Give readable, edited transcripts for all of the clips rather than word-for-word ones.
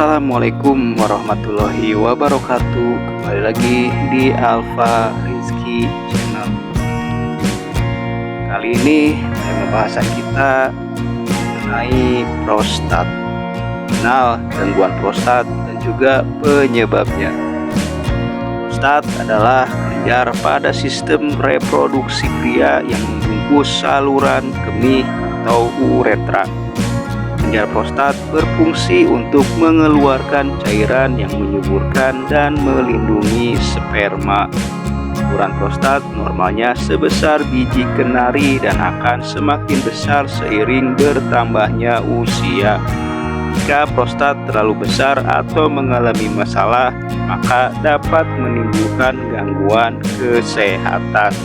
Assalamualaikum warahmatullahi wabarakatuh. Kembali lagi di Alfa Rizky Channel. Kali ini tema bahasan kita mengenai prostat. Kenal gangguan prostat dan juga penyebabnya. Prostat adalah kelenjar pada sistem reproduksi pria yang membungkus saluran kemih atau uretra. Kelenjar prostat berfungsi untuk mengeluarkan cairan yang menyuburkan dan melindungi sperma. Ukuran prostat normalnya sebesar biji kenari dan akan semakin besar seiring bertambahnya usia. Jika prostat terlalu besar atau mengalami masalah, maka dapat menimbulkan gangguan kesehatan.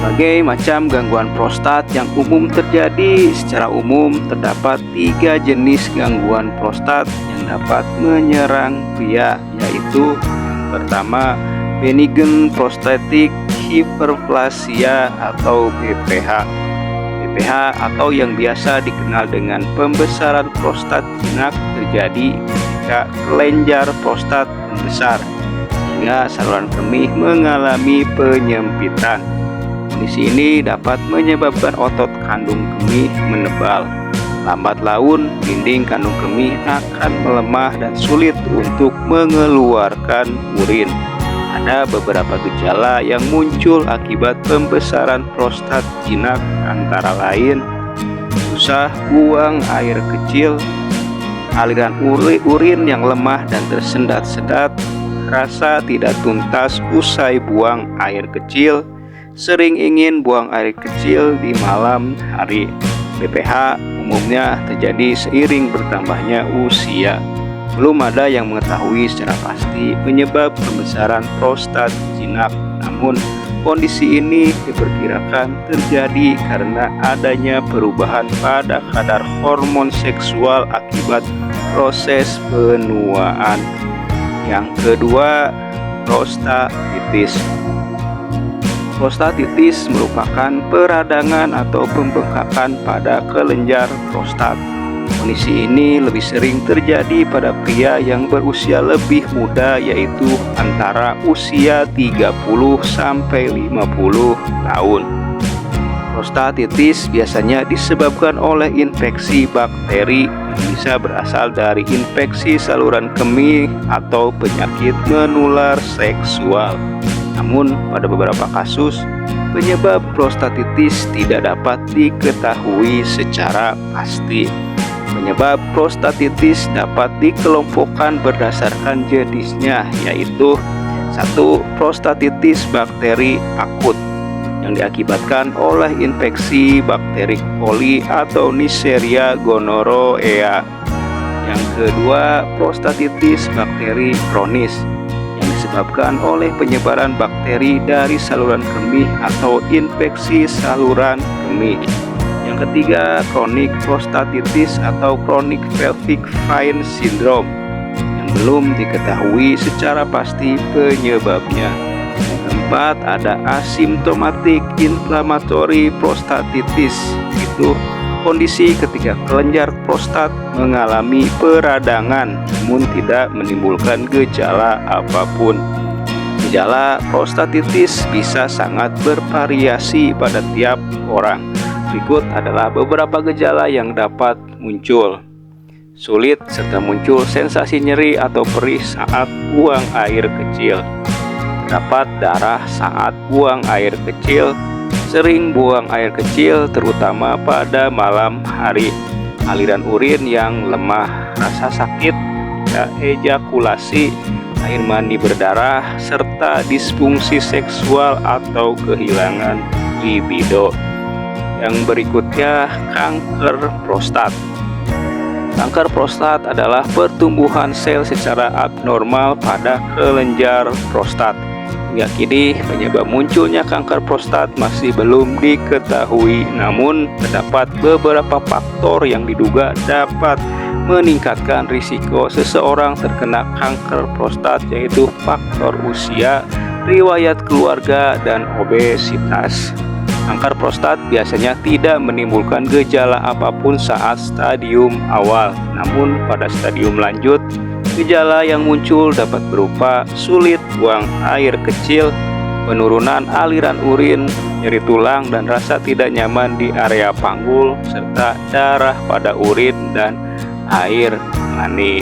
Berbagai macam gangguan prostat yang umum terjadi. Secara umum terdapat 3 jenis gangguan prostat yang dapat menyerang pria, yaitu yang pertama, benign prostatic hyperplasia atau BPH. BPH atau yang biasa dikenal dengan pembesaran prostat jinak terjadi ketika kelenjar prostat membesar sehingga saluran kemih mengalami penyempitan. Kondisi ini dapat menyebabkan otot kandung kemih menebal. Lambat laun, dinding kandung kemih akan melemah dan sulit untuk mengeluarkan urin. Ada beberapa gejala yang muncul akibat pembesaran prostat jinak, antara lain susah buang air kecil, aliran urin yang lemah dan tersendat-sendat, rasa tidak tuntas usai buang air kecil, sering ingin buang air kecil di malam hari. BPH umumnya terjadi seiring bertambahnya usia. Belum ada yang mengetahui secara pasti penyebab pembesaran prostat jinak, namun kondisi ini diperkirakan terjadi karena adanya perubahan pada kadar hormon seksual akibat proses penuaan. Yang kedua, prostatitis. Prostatitis merupakan peradangan atau pembengkakan pada kelenjar prostat. Kondisi ini lebih sering terjadi pada pria yang berusia lebih muda, yaitu antara usia 30 sampai 50 tahun. Prostatitis biasanya disebabkan oleh infeksi bakteri yang bisa berasal dari infeksi saluran kemih atau penyakit menular seksual. Namun, pada beberapa kasus, penyebab prostatitis tidak dapat diketahui secara pasti. Penyebab prostatitis dapat dikelompokkan berdasarkan jenisnya, yaitu 1. Prostatitis bakteri akut yang diakibatkan oleh infeksi bakteri coli atau Neisseria gonorrhoeae. Yang kedua, prostatitis bakteri kronis yang disebabkan oleh penyebaran bakteri dari saluran kemih atau infeksi saluran kemih. Yang ketiga, chronic prostatitis atau chronic pelvic vein syndrome yang belum diketahui secara pasti penyebabnya. Yang keempat, ada asimptomatic inflammatory prostatitis, itu kondisi ketika kelenjar prostat mengalami peradangan namun tidak menimbulkan gejala apapun. Gejala prostatitis bisa sangat bervariasi pada tiap orang. Berikut adalah beberapa gejala yang dapat muncul. Sulit serta muncul sensasi nyeri atau perih saat buang air kecil. Terdapat darah saat buang air kecil. Sering buang air kecil terutama pada malam hari. Aliran urin yang lemah, rasa sakit, ejakulasi, air mani berdarah, serta disfungsi seksual atau kehilangan libido. Yang berikutnya, kanker prostat. Kanker prostat adalah pertumbuhan sel secara abnormal pada kelenjar prostat. Hingga kini penyebab munculnya kanker prostat masih belum diketahui, namun terdapat beberapa faktor yang diduga dapat meningkatkan risiko seseorang terkena kanker prostat, yaitu faktor usia, riwayat keluarga, dan obesitas. Kanker prostat biasanya tidak menimbulkan gejala apapun saat stadium awal, namun pada stadium lanjut, gejala yang muncul dapat berupa sulit buang air kecil, penurunan aliran urin, nyeri tulang dan rasa tidak nyaman di area panggul, serta darah pada urin dan air mani.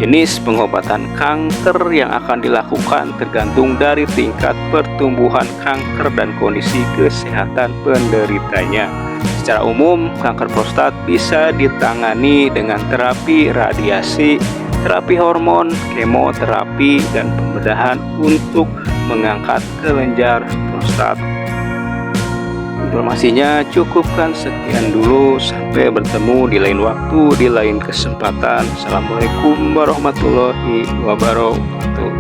Jenis pengobatan kanker yang akan dilakukan tergantung dari tingkat pertumbuhan kanker dan kondisi kesehatan penderitanya. Secara umum, kanker prostat bisa ditangani dengan terapi radiasi, terapi hormon, kemoterapi, dan pembedahan untuk mengangkat kelenjar prostat. Informasinya cukupkan sekian dulu, sampai bertemu di lain waktu, di lain kesempatan. Assalamualaikum warahmatullahi wabarakatuh.